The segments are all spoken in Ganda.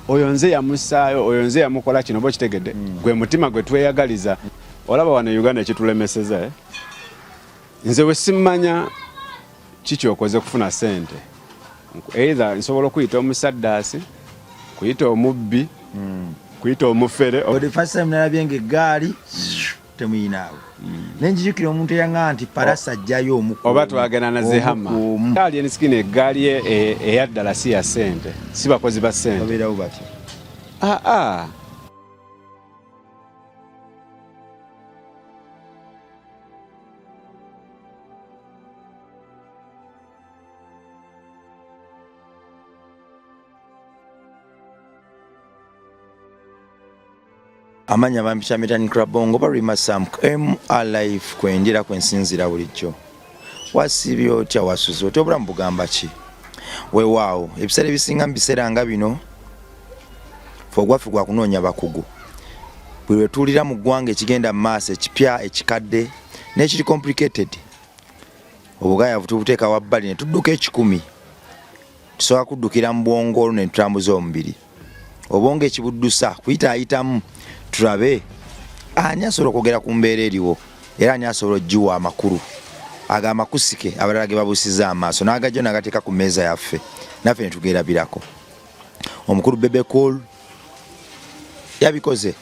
oyo nze yamusaayo oyo nze yamukola kino bo kitegedde gwe mutima gwe tweyagaliza olaba wano Uganda ekitulemeseza nze we simmanya kiki okoze kufuna sente either nsobola okuyita omusaddaasi kuyita omubbi kuyita omufere the first time nalabye ng'eggaali temuyinaawe nenjijukira omuntu eyanga nti parasa ajjayo omukuumi oba twagenda na zehama gaali enisikini eggaali eyaddala si ya sente si bakozi ba sente babeerawo batyo amanya bampisha Metani Krabongo barima Sam M alive kwendera kwensinzira bulijjo wasibyo kya wasuzo tobura mbugamba ki weewaawo ebisere bisinga mbiseranga bino fogwafu gwa kunoonya bakugu bwe tulira mu ggwanga ekigenda maaso ekipya ekikadde n'ekiri complicated obugayavu tubuteeka wabbali ne tudduka ekikumi tusobola kuddukira mu bwongolo ne tutambuza omubiri obonga ekibuddusa kuyita ayitamu turabe ani asobola okwogera ku mbeera eriwo era ani asobola ogiwa amakulu aga amakusike abalala ge babuusiza amaaso n'agajjo n'agateeka ku mmeeza yaffe naffe ne tugeerabirako omukulu Bebe Cool yabikoze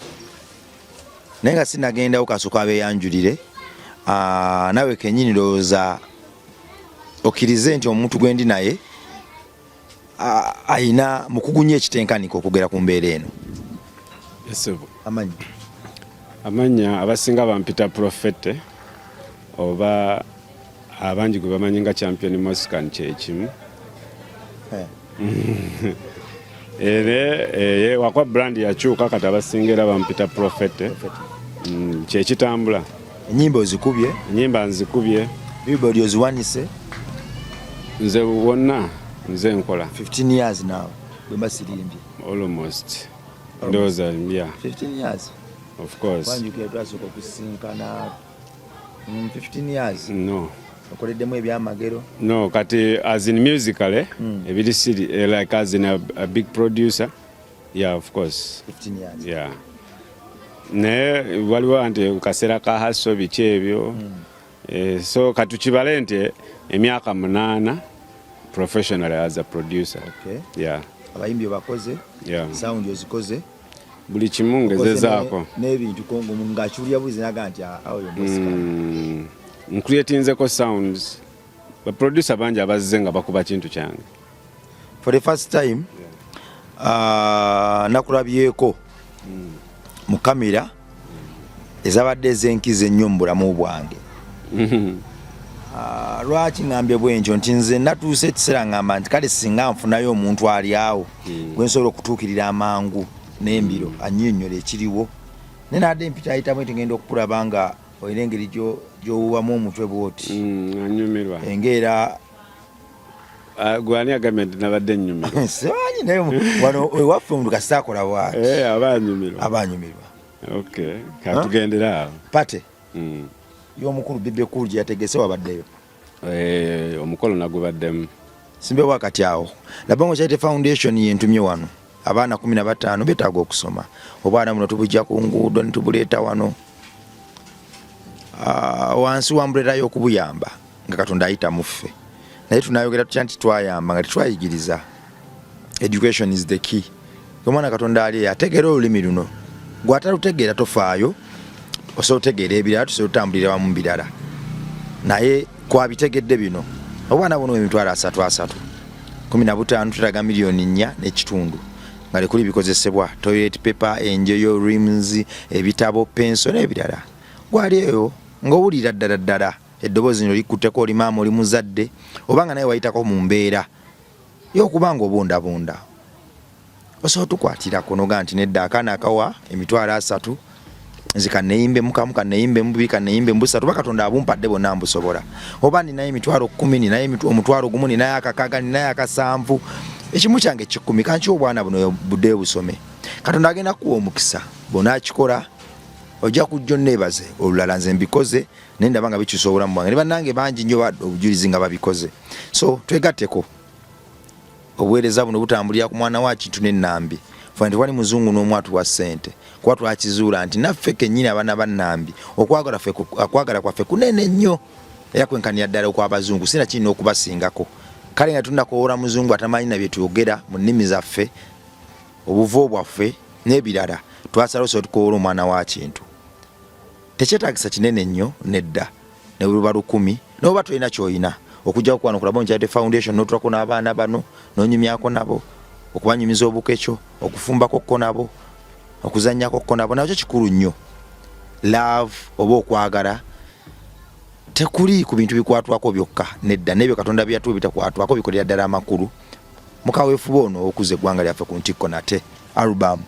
naye nga sinagendawo kasooka abeeyanjulire nawe kennyini ndowooza okkirize nti omuntu gwe ndi naye ayina mukugunya ekitenkaniko okugera ku mbeera eno. amanya abasinga bampita Prophet oba abangi gwe bamanyi nga Champion Moscan kyekimu ere wakwa brand yakyuka kati abasingira bampita Prophet kyekitambula ennyimba ozikubye ennyimba nzikubye billboard oziwanise nze wonna nze nkola 15 years now bwe mbasirimbye almost ndowooza yeah 15 years of course wanjukira twasooka okusinkana 15 years no okoleddemu ebyamagero no kati as in musically ebiri siri like as in a big producer yeah of course 15 years yeah ne waliwo anti kaseera ka haso biki ebyo so katukibale nti emyaka 8 professionally as a producer. Okay. Yeah. Abayimbi bakoze. Yeah. Sound yozikoze. Buli kimu ngezezaako. N'ebintu kongo mungakyulya buzi naga nti awo yoboska. Creatinzeko sounds. Ba producer bangi abazze nga bakuba kintu kyange. For the first time nakulabyeko mu kamera ezabadde ezenkize ennyo mu bulamu bwange. Lwaki ngambye bwenjo nti nze natuuse ekiseera ngamba nti kale singa nfunayo omuntu ali awo gwe nsobola okutuukirira amangu n'embiro annyonnyola ekiriwo naye nadde mpita ayitamu eti ngenda okukulaba nga olina engeri gy'owubamu omutwe bwoti anyumirwa engeera gwani agambye nti nabadde nnyumirwa simanyi naye wano ewaffe omuntu kasitaakola bwati abanyumirwa okay katugendera awo pate y'omukulu Bebe Cool gye yategese wabaddeyo omukolo nagubaddemu simbe wakati awo Labongo Charity Foundation yentumye wano abaana 15 betaaga okusoma obwana muno tubujja ku nguudo nitubuleeta wano wansi wa umbrella y'okubuyamba nga Katonda ayita muffe naye tunayogera tutya nti twayamba nga tetwayigiriza education is the key omwana Katonda ali ategera olulimi luno gwatalutegeera tofaayo osobola otegeera ebirala tusobola otambulira wamu mu birala naye kwabitegedde bino obwana buno emitwalo 3 15 tulaga $1.4 n'ekitundu nga lekuli bikozesebwa toilet paper enjoyo rims ebitabo penso n'ebirala gwali eyo ng'owulira ddala eddoboozi lino likutteko oli maama oli muzadde obanga naye wayitako mu mbeera y'okubanga obundabunda osobola tukwatirako noga nti nedda akaana akawa emitwalo 3 nzika neyimbe mukamu kaneyimbe mubi kaneyimbe mbusa tuba Katonda abumpadde bonna mbusobola oba ninaye emitwalo 10 ninaye omutwalo gumu ninaye akakaga ninaye akasanvu ekimu kyange 10 kanki obwana buno budde busome Katonda agenda kuwa omukisa bona akikola ojja kujja nebaze olulala nze mbikoze nendaba nga bikyusa obulamu bwange ne bannange bangi nnyo obujulizi nga babikoze so twegatteko obuweereza buno butambulira ku mwana wa Kintu n'Ennambi fane tewali muzungu n'omu atuwa ssente kuba twakizuula nti naffe kennyini abaana ba Nnambi okwagala kwaffe kunene nnyo era kwenkanira ddala okw'abazungu sina kirina okubasingako kale nga tunakoola muzungu atamanyi na bye tuyogera mu nnimi zaffe obuvo bwaffe n'ebirala twasalawo so tukoola omwana wa Kintu tekyetaagisa kinene nnyo nedda ne bwe luba 10 n'oba tolina ky'olina okujja kukwano kulaba Onkyate Foundation n'otulako n'abaana bano n'onyumyako nabo okubanyumiza obukekyo okufumbako kko nabo okuzannyako kko nabo nakyo kikulu nnyo love oba okwagala tekuli ku bintu bikwatwako byokka nedda n'ebyo Katonda byatuwa bitakwatwako bikolera ddala amakulu mukaweefuba ono okuza eggwanga lyaffe ku ntikko nate album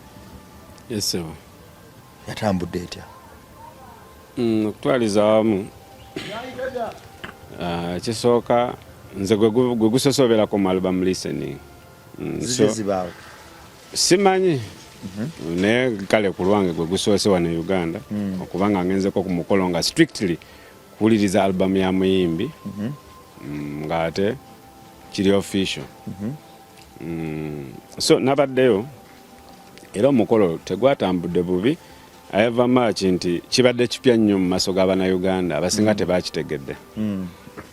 yatambudde etya okutwaliza wamu kisooka nze gwe gusosoberako mu album listening zibaawo simanyi naye kale ku lwange gwe gusoose wano e Uganda okuba nga ngenzeko ku mukolo nga strictly kuwuliriza album ya muyimbi ng'ate kiri official so nabaddeyo era omukolo tegwatambudde bubi ayava maaki nti kibadde kipya nnyo mu maaso g'Abannayuganda abasinga tebakitegedde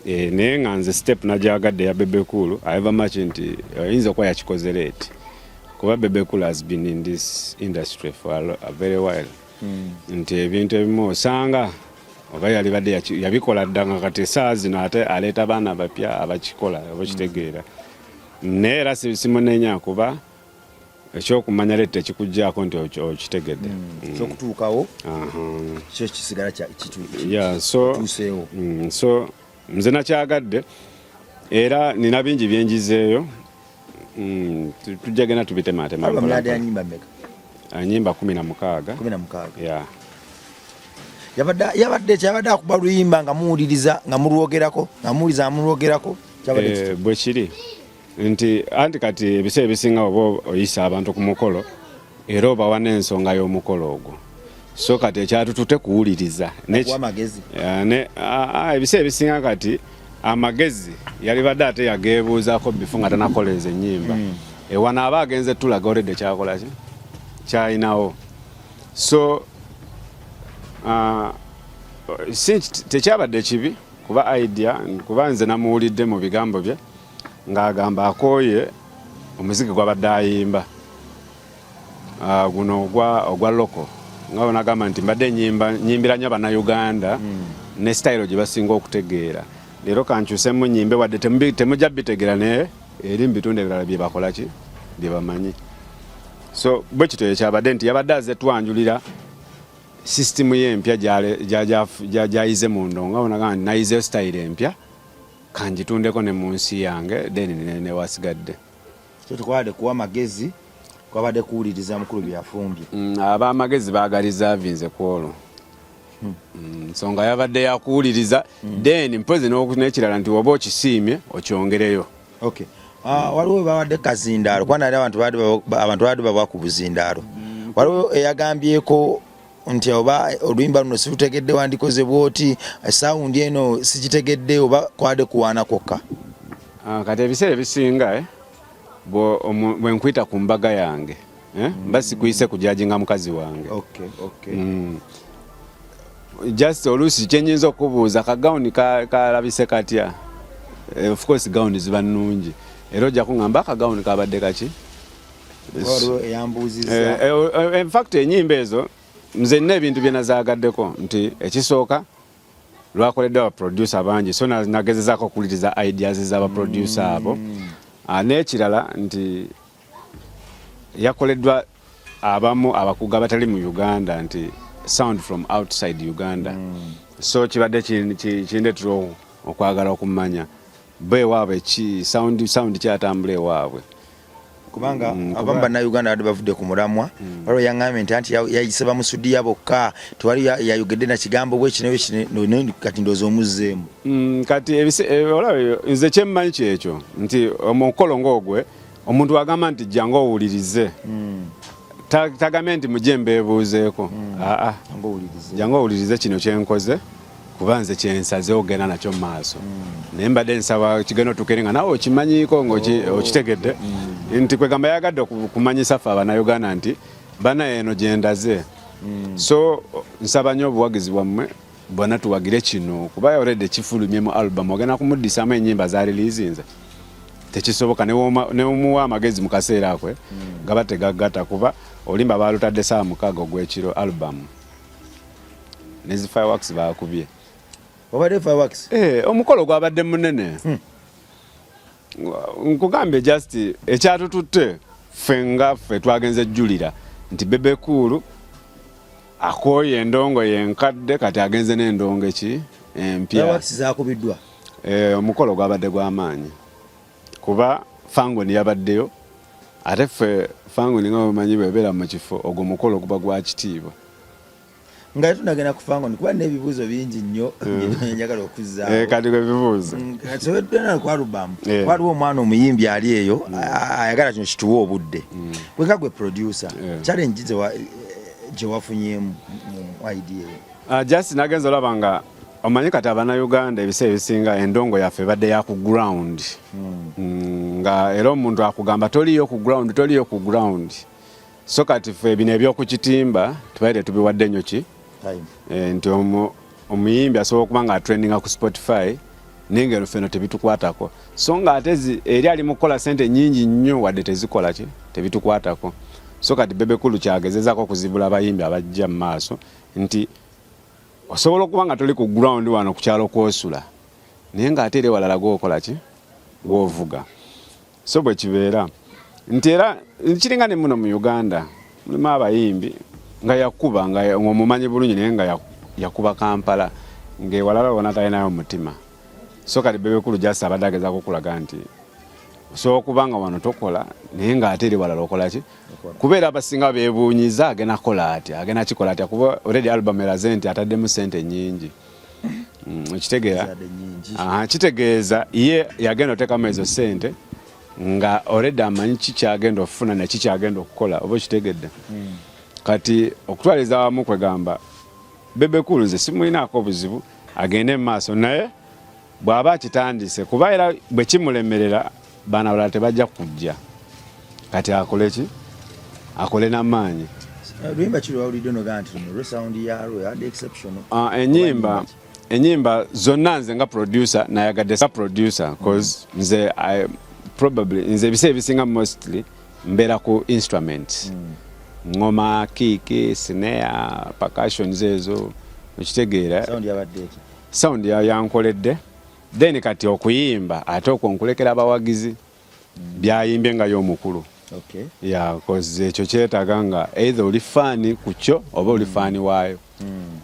naye nga nze step nagyagadde ya Bebe Cool ayava maaki nti oyinza okuba yakikoze leeti kuba Bebe Cool has been in this industry for a very while nti ebintu ebimu osanga oba yali badde yabikola dda nga kati saa zino ate aleeta baana bapya abakikola abakitegeera naye era simunenya kuba ekyokumanya leeta ekikugjaako nti okitegedde ekyokutuukawo kyo kisigala kituuseewo so nze nakyagadde era nina bingi byenjizeeyo tujja genda tubitematema nyimba 16 yabadde akuba luyimba nga muwuliriza nga mulwogerako nga muwuliza mulwogerako bwe kiri nti anti kati ebiseera ebisinga oba oyisa abantu ku mukolo era obawa n'ensonga y'omukolo ogwo so kati ekyatutute kuwuliriza ebiseera ebisinga kati amagezi yali badde ate yageebuuzaako bifu nga tanakoleeza ennyimba ewano aba agenze tulaga oredde kyakola ki kyayinawo so tekyabadde kibi kuba idea kuba nze namuwulidde mu bigambo bye ng'agamba akooye omuziki gwabadde ayimba guno ogwa loko nga bonagamba nti mbadde nyimbira nnyo Bannayuganda ne style gye basinga okutegeera leero kankyusemu nyimbe wadde temujja bitegeera naye eri mu bitundu ebirala bye bakola ki bye bamanyi so bwe kito ekyabadde nti yabadde aze twanjulira system y'empya gyayize mu ndongo nga bonagamba nti nayizeyo style empya kanjitundeko ne mu nsi yange then newasigadde tukwade kuwa magezi kwabadde kuwuliriza mukulu byafumbye ab'amagezi baagaliza avinze ku olwo nsonga yabadde yakuwuliriza then mpozi n'ekirala nti woba okisiimye okyongereyo waliwo babadde kazindaalo kuba nali abantu baadde babwa ku buzindaalo waliwo eyagambyeko nti oba oluyimba luno silutegedde wandikoze bwoti sawundi eno sikitegedde oba kwade kuwaana kwokka kati ebiseera ebisinga bwe nkwita ku mbaga yange mba sikuyise kujajinga mukazi wange just oluusi kyenyinza okubuuza kagawuni kalabise katya of course gawuni ziba nnungi era ojja kuŋŋamba akagawuni kabadde kaki in fact enyimba ezo nze nina ebintu bye nazaagaddeko nti ekisooka lwakoleddwa abaproducer bangi so nagezezaako okuwuliriza ideas z'abaproducer abo n'ekirala nti yakoleddwa abamu abakugu abatali mu Uganda nti sound from outside Uganda so kibadde kindeetera okwagala okumanya bo ewaabwe sound kyatambula ewaabwe kubanga abamu Bannayuganda badde bavudde ku mulamwa waliwo yaŋŋambye nti yayise bamusudiya bokka tewali yayogedde na kigambo bwe kino kati ndowooza omuzzeemu kati olaba nze kyemmanyi kyekyo nti omukolo ng'ogwe omuntu agamba nti jjangu owulirize tagambe nti mujje mbeebuuzeeko jjangu owulirize kino kyenkoze kubanze kyensaze ogenda nakyo mu maaso naye mbadde nsaba kigenda tukerenga nawe okimanyiiko ng'okitegedde nti kwegamba yagadde kumanyisa ffe Abannayuganda nti bana eno gyendaze so nsaba nnyo obuwagizi bwammwe bonna tuwagire kino kuba already kifulumye mu album ogenda kumuddisamu ennyimba zaali liizinze tekisoboka newomuwa amagezi mu kaseera akwe gaba tegaggata kuba olimba baalutadde 6 ogw'ekiro album nezi fireworks baakubye obadde fireworks omukolo gwabadde munene nkugambye just ekyatututte ffe twagenze jjulira nti Bebe Cool akooye endongo yenkadde kati agenze n'endongo empya fireworks zaakubiddwa omukolo gwabadde gw'amaanyi kuba Fangoni yabaddeyo ate ffe Fangoni nga bamanyi bebeera mu kifo ogwo mukolo guba gwa kitiibwa nga tunagenda ku Fangoni kuba n'ebibuuzo bingi nnyo njagala okuzzaawo kati gwe bibuuzo sobeddena ku alubamu waliwo omwana omuyimbi ali eyo ayagala kino kituwa obudde bwenga gwe producer challenge gye wafunyemu mu idea just nagenza olaba nga omanyi kati Abannayuganda ebiseera ebisinga endongo yaffe ebadde ya ku ground nga era omuntu akugamba toliyo ku ground so kati ffe bino ebyokukitimba tubaire tubiwadde nnyo ki nti omuyimbi asobola okuba nga atrendinga ku Spotify n'engero ffeno tebitukwatako so nga ate eri ali mu kukola sente nnyingi nnyo wadde tezikola ki tebitukwatako so kati Bebe Cool kyagezezaako okuzibula abayimbi abajja mu maaso nti osobola okuba nga toli ku ground wano ku kyalo kwosula naye ng'ate eri walala gwokola ki gwovuga so bwe kibeera nti era kiringa ne muno mu Uganda mulimu abayimbi nga yakuba nga omumanyi bulungi naye nga yakuba Kampala ng'ewalala wona talinayo mutima so kati Bebe Cool just abadde agezaako okulaga nti osobola okuba nga wano tokola naye ng'ate eri walala okola ki kubeera abasinga beebuunyiza agenda kukola atya agenda kikola atya kuba already album eraze nti ataddemu sente nnyingi okitegeera kitegeeza ye yagenda oteekamu ezo sente nga already amanyi kikyagenda okufuna nekikyagenda okukola oba okitegedde kati okutwaliza wamu kwegamba Bebe Cool nze simulinaako obuzibu agende mu maaso naye bw'aba akitandise kuba era bwe kimulemerera baana balala tebajja kujja kati akole ki akole n'amaanyi luyimba kiri wawulidde nogaa nti luno sound yalwo yadde exceptional enyimba zonna nze nga producer nayagadde sa producer cause nze probably ebiseera ebisinga mostly mbeera ku instruments ngoma kiiki snare percussions ezo okitegeera sound yankoledde then kati okuyimba ate okonkulekera abawagizi byayimbye nga y'omukulu cause ekyo kyetaaga nga either oli faani ku kyo oba oli faani waayo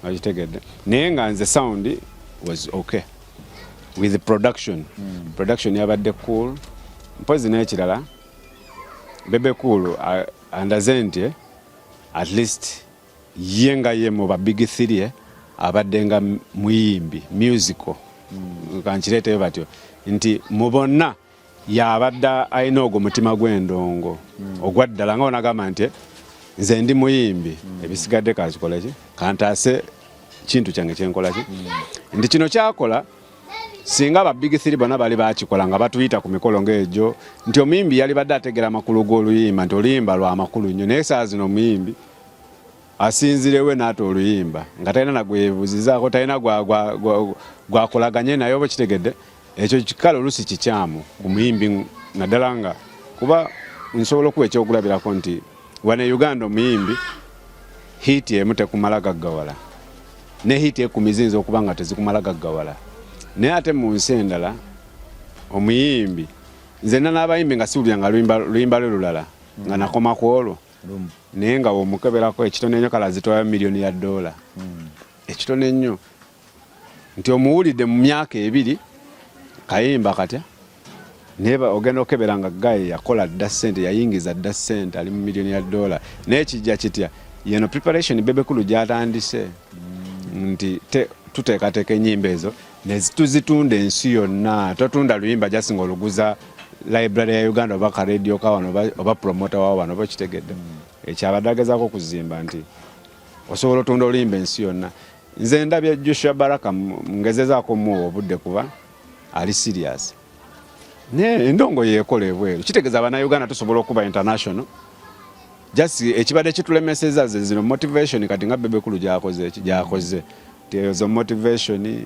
okitegedde naye nga nze sound was okay with the production yabadde cool mpozi n'ekirala Bebe Cool andaze nti at least ye nga ye mu ba big three abadde nga muyimbi musical kankireeteyo batyo nti mu bonna yabadde alina ogwo mutima gw'endongo ogwaddala nga onagamba nti nze ndi muyimbi ebisigadde kakikola ki kantaase kintu kyange kyenkola ki nti kino kyakola singa aba big three bonna bali bakikola nga batuyita ku mikolo ng'egyo nti omuyimbi yali badde ategera amakulu g'oluyimba nti oluyimba lwa makulu nnyo naye saa zino omuyimbi asinzirewe n'ate oluyimba nga talina nagwebuuzizaako talina gwakolaganye naye oba kitegedde ekyo kikala olusi kikyamu ku muyimbi naddala nga kuba nsobola okuwa ekyokulabirako nti wano e Uganda omuyimbi hiiti emu tekumala gaggawala ne hiiti ekumi ziyinza okuba nga tezikumala gaggawala naye ate mu nsi endala omuyimbi nzenna n'abayimbi nga siwulira nga luyimba lwe lulala nga nakoma ku olwo naye nga womukeberako ekitono ennyo kala zitwala $1,000,000 ekitono ennyo nti omuwulidde mu myaka 2 kayimba katya naye ogenda okebera nga gaye yakola dda ssente yayingiza dda ssente ali mu $1,000,000 naye kijja kitya yeno preparation Bebe Cool gyatandise nti tuteekateeka ennyimba ezo nezituzitunda ensi yonna totunda luyimba jasinga oluguza library ya Uganda oba ka radio kawano oba promoter wa wano oba kitegedde ekyabadde agezaako okuzimba nti osobola otunda oluyimba ensi yonna nze ndabye Joshua Baraka ngezezaako muwa obudde kuba ali serious ne endongo yekola ebweru kitegeeza Bannayuganda tusobola okuba international just ekibadde kitulemeseza ze zino motivation kati nga Bebe Cool gyakoze tezo motivation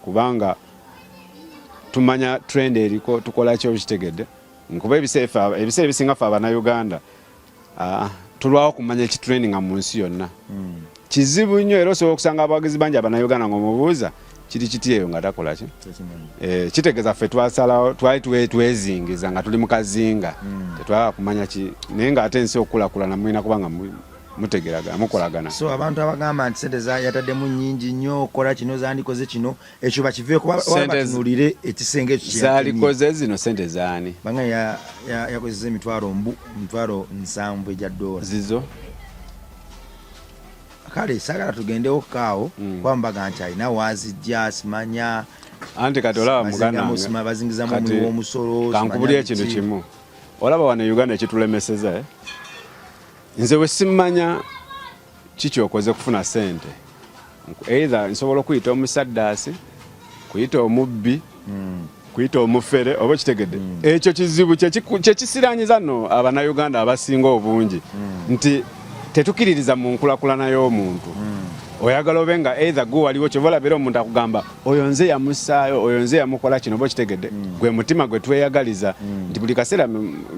kubanga tumanya trend eriko tukola kyo kitegedde nkuba ebiseera ebisinga fa Bannayuganda tulwawo kumanya ekitraining mu nsi yonna kizibu nnyo era osobola okusanga abawagizi bangi Bannayuganda ng'omubuuza kiri kiti eyo nga takola ki kitegeeza ffe twasalawo twali twezingiza nga tuli mu kazinga tetwala kumanya ki naye ng'ate ensi okulakulana mulina kubanga mutegeragana mukolagana. So abantu abagamba nti sente yataddemu nnyingi nnyo okola kino zandikoze kino ekyo bakiveeko batunulire ekisenge ekyo zaalikoze zino sente zaani banga yakozesa emitwalo 7 egya dola zizo kale sagala tugendewo kaawo kwambaga nti alina waazijja simanya anti kati olaba muganda bazingizamu omulimu w'omusolo kankubuli ekintu kimu olaba wano Uganda ekitulemeseza nze we simmanya kiki okoze kufuna sente either nsobola okuyita omusaddaasi kuyita omubbi kuyita omufere oba kitegedde ekyo kizibu kyekisiranyiza nno Abannayuganda abasinga obungi nti tetukiririza mu nkulakulana y'omuntu oyagala obe nga either gwe waliwo kyova olabira omuntu akugamba oyo nze yamusaayo oyo nze yamukola kino oba kitegedde gwe mutima gwe tweyagaliza nti buli kaseera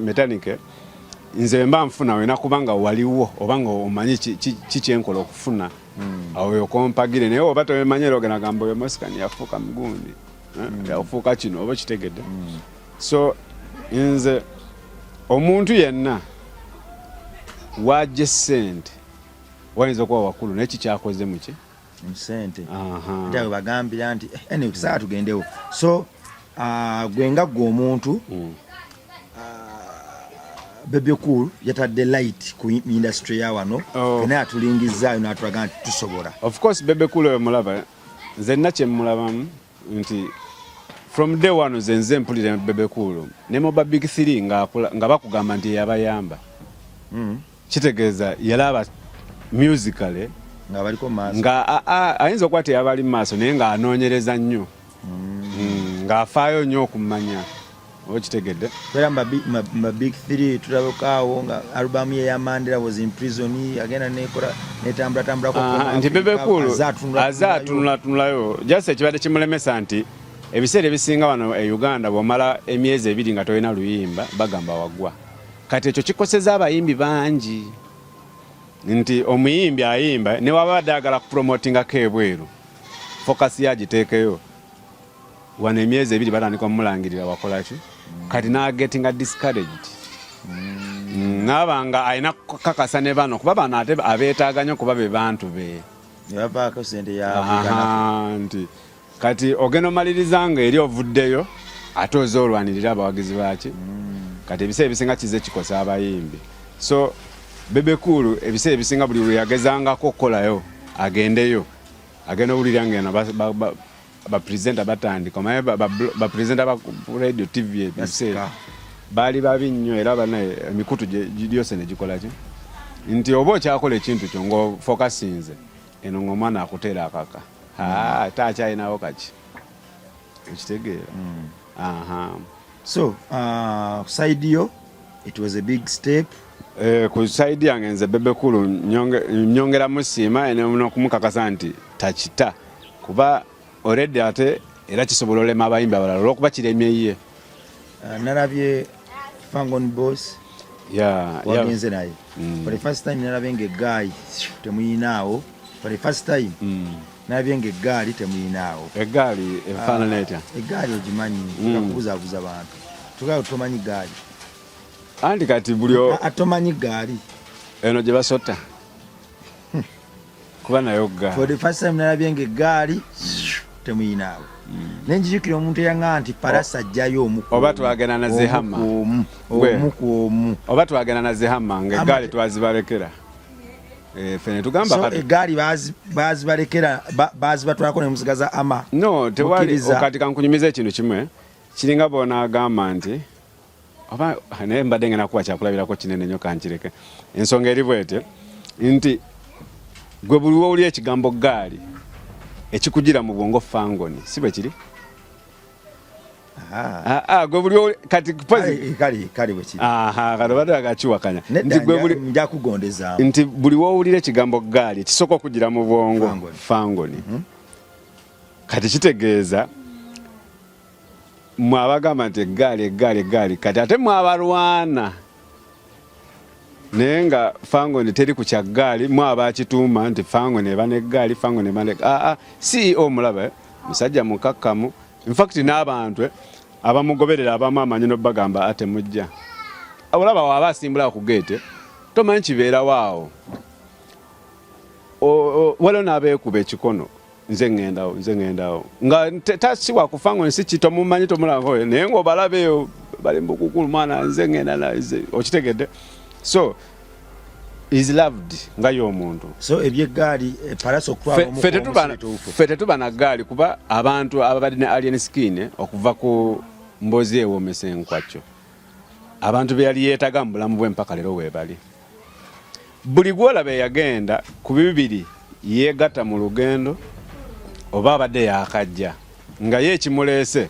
metanike nze mba nfuna wena kubanga waliwo oba nga omanyi kiki enkola okufuna awo okompagire naye oba tomanyira ogenda gamba oyo masikani yafuuka mugundi yafuuka kino oba kitegedde so nze omuntu yenna wajje sente wayinza okuba wakulu naye kikyakoze muki sente ntawe bagambira nti ene kusaa tugendewo so gwe omuntu Bebe Cool yatadde light ku industry ya wano kena atulingizaayo n'atulaga nti tusobola. Of course Bebe Cool we mulaba nze nakye mulabamu nti from day one nze mpulira Bebe Cool ne mu Big 3 nga bakugamba nti yabayamba kitegeeza yalaba musically nga baliko maaso nga ayinza okuba teyabali mu maaso naye nga anoonyereza nnyo ng'afaayo nnyo okumanya okitegedde era ma Big 3 tulabokaawo nga album ye ya Mandela was in prison agenda nekola netambula ko nti Bebe Cool azaatunulayo just ekibadde kimulemesa nti ebiseera ebisinga wano e Uganda bw'omala emyezi 2 nga tolina luyimba bagamba wagwa kati ekyo kikoseza abayimbi bangi nti omuyimbi ayimba ne wabadde agala kupromotingako ebweru focus yagiteekeyo wano emyezi 2 batandika omulangirira wakolaki kati nagetinga discouraged nabanga ayina kakasa ne bano kuba bano ate abeetaganya kuba be bantu be yavaako sente ya nti kati ogenda omalirizanga eri ovuddeyo ate ozoolwanirira abawagizi baki kati ebiseera ebisinga kize kikosa abayimbi so Bebe Cool ebiseera ebisinga buli lwe yagezangako okukolayo agendeyo agenda owulira ngeno bapresenta batandika omaye bapresenta ba radio TV ebiseera baali babi nnyo era banaye emikutu gyose ne gikola ki nti oba okyakola ekintu kyo ng'ofokasinze eno ng'omwana akuteera akaka ate akyalinawo kaki ekitegeera so side yo it was a big step ku side yange nze Bebe Cool nyongera musiima n'okumukakasa nti takita kuba already ate era kisobola olema abayimbi abalala olwokuba kiremye ye nalabye Fangon Boss wagenze naye for the first time nalabye ng'eggaali temuyinaawo for the first time nalabye ng'eggaali temuyinaawo eggaali efaanana etya eggaali ogimanyi tukakubuzaabuza bantu tugayo tomanyi gaali anti kati buli atomanyi gaali eno gye basota kuba nayo gaali for the first time nalabye ng'eggaali temuyinaawo nenjijukira omuntu eyanga nti parasa ajjayo omu oba twagenda na zehama omu ku omu oba twagenda na zehama ng'eggaali twazibalekera fene tugamba so eggaali bazibalekera bazibatwalako ne musigaza ama no tewali okati kankunyumiza ekintu kimwe kiringa bonaagamba nti oba naye mbadde ngenda kuba kyakulabirako kinene nnyo kankireke ensonga eri bwete nti gwe buli wowulira ekigambo ggaali ekikugira mu bwongo fangoni si bwe kiri gwe buli kati kali bwe kiri kati obadde agakiwakanya nja kugondezaamu nti buli woowulira ekigambo gaali ekisooka okugira mu bwongo fangoni kati kitegeeza mwabagamba nti eggaali kati ate mwabalwana naye nga fangoni teri ku kya gaali mwabakituuma nti fangoni eba n'eggaali fangoni eba n'eggaali CEO mulaba musajja mukakkamu infact n'abantu abamugoberera abamu amanyi n'obagamba ate mujja olaba waba asimbula ku gate tomanyi kibeerawo awo waliwo n'abeekuba ekikono nze ŋŋendawo nga tasiwa kufangoni si kito mumanyi tomulako naye ng'obalabeeyo bali mbukukulu mwana nze ŋŋenda okitegedde so is loved nga y'omuntu so ebyeggaali paraso ffe tetuba na gaali kuba abantu ababadde ne alien skin okuva ku mbozi ewoomesa enkwacyo abantu be yali yeetaga mu bulamu bwe mpaka leero weebali buli gwolaba eyagenda ku bibiri yeegatta mu lugendo oba abadde yakajja nga ye ekimuleese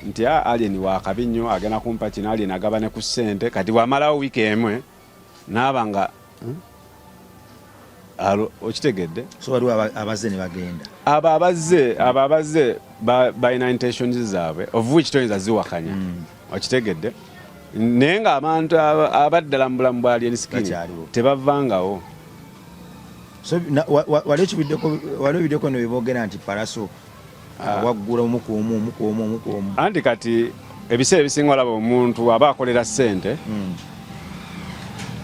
nti alien waakabi nnyo agenda kumpa kino alien agaba ne ku ssente kati wamalawo wiiki emwe naaba nga okitegedde so waliwo abazze ne bagenda abo abazze balina intentions zaabwe of which toyinza ziwakanya okitegedde naye nga abantu abaddala mu bulamu bwa alien skin tebavangawo so waliwo ebiddeko nebibogera nti paraso waggula omukuomu anti kati ebiseera ebisinga olaba omuntu aba akolera ssente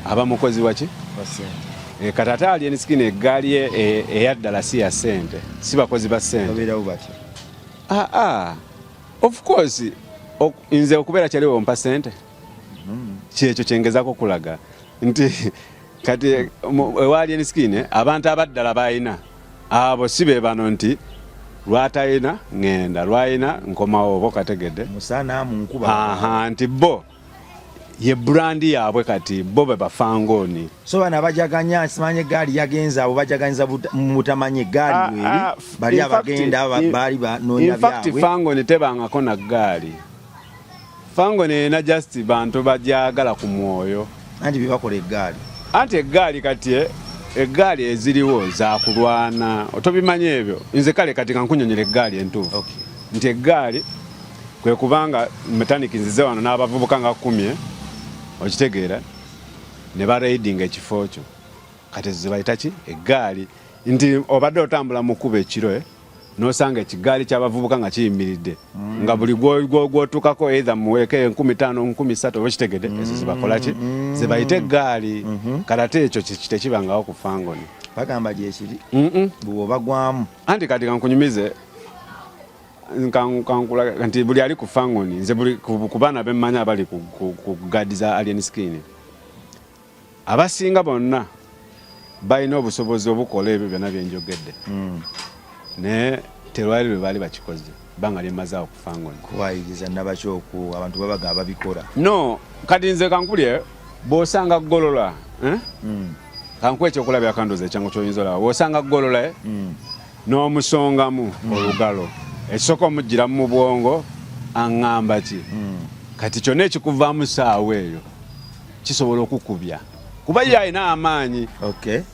aba mukozi waki kati ate alien skin eggaali eyaddala si ya ssente si bakozi ba ssente of course nze okubeera kyaliwo mpa ssente kyekyo kyengezako kulaga nti kati ewa alien skin abantu abaddala balina abo si be bano nti lwatayina ŋŋenda lwayina nkomawo oba kategedde musanaamu nkuba nti bo ye brandi yaabwe kati bo be bafangoni so bana bajaganya simanye gaali yagenza abo bajaganyiza mutamanye gaali weri bali abagenda bali banoonya byabwe in fact fangoni tebangako na gaali fangoni na just bantu bajagala ku mwoyo anti bibakola eggaali anti eggaali kati eggaali eziriwo za kulwana otobimanye ebyo nze kale kati kankunyonyera eggaali entuufu nti eggaali kwe kubanga mekaniki nzize wano n'abavubuka nga 10 okitegeera ne baraidinga ekifo kyo kati zibayita ki eggaali nti obadde otambula mu kkubo ekiro n'osanga ekigaali ky'abavubuka nga kiyimiridde nga buli gwotuukako either muweeke 15 13 oba kitegedde ezo zibakola ki zibayita eggaali kati ate ekyo tekibangawo ku fangoni bagamba gyekiri bw'obagwamu anti kati kankunyumize nti buli ali ku fangoni nze buli ku baana bemmanya abali ku gaadi za alien skin abasinga bonna balina obusobozi obukola ebyo byonna byenjogedde naye terwali lwe baali bakikoze banga lyemazaawo ku fangoni kuwayiriza nabakyoku abantu babaga babikola no kati nze kankulye bw'osanga golola kankuwa ekyokulabya kandoza ekyangu kyoyinza olaba bw'osanga golola n'omusongamu olugalo ekisooka omuggira mu bwongo aŋŋamba ki kati kyonna ekikuvaamu saawa eyo kisobola okukubya kuba ye alina amaanyi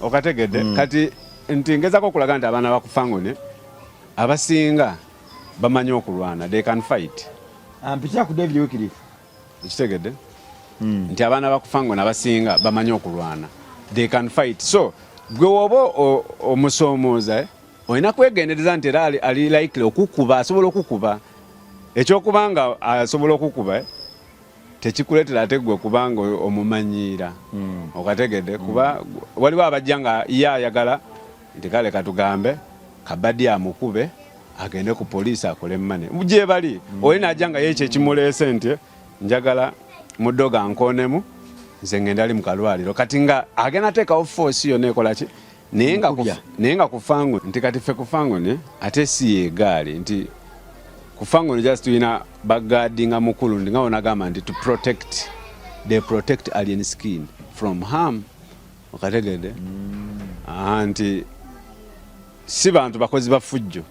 okategedde kati nti ngezako okulaga nti abaana bakufangone abasinga bamanyi okulwana they can fight mpitira ku David Wycliffe ekitegedde nti abaana bakufangone abasinga bamanyi okulwana they can fight so gwe woba omusoomooza olina kwegendereza nti era ali likely okukuba asobola okukuba ekyokubanga asobola okukuba tekikuleetera ate gwe kubanga omumanyiira okategedde kuba waliwo abajja nga ye ayagala nti kale katugambe kabadi amukube agende ku poliisi akole mmane gye bali olina ajja nga yekyo ekimuleese nti njagala muddoga nkoonemu nze ngenda ali mu kalwaliro kati nga agenda ateekawo force yonna ekola ki naye nga ku fangoni nti kati ffe ku fangoni ate si yeegaali nti ku fangoni just tulina bagaadinga mukulu ndi nga wonagamba nti to protect they protect alien skin from harm okategedde nti si bantu bakozi bafujjo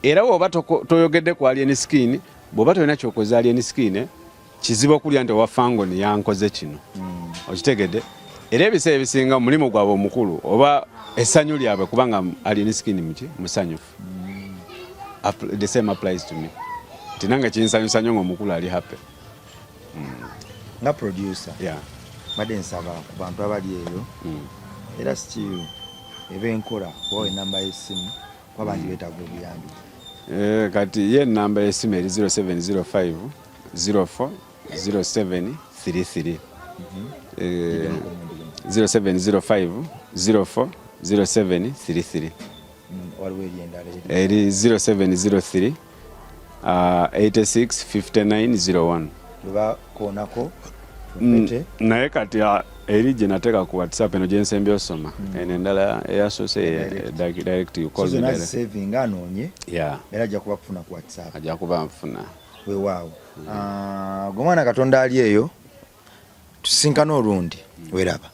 era bw'oba toyogedde ku alien skin bw'oba tolina kyokoza alien skin kizibu okulya nti owafangoni yankoze kino okitegedde era ebiseera ebisinga omulimu gwabwe omukulu oba essanyu lyabwe kubanga alien skin musanyufu. The same applies to me. Tinanga kinsanyusa nnyo ng'omukulu ali happy. Nga producer. Yeah. Badde nsaba ku bantu abali eyo. Era still ebenkola wawe namba y'essimu wabandi beetaaga obuyambi. Kati ye namba y'essimu eri 0705 04 0733. 0705 04 0733. Waliwo eri endala eri 0703 86 5901. Leba koonako naye kati eri gye nateeka ku WhatsApp eno gye nsembye osoma eno endala eyasoose direct you call me direct saving anoonye yeah era ajja kuba kufuna ku WhatsApp ajja kuba nfuna weewaawo gwe mwana Katonda ali eyo tusinkana olundi weraba.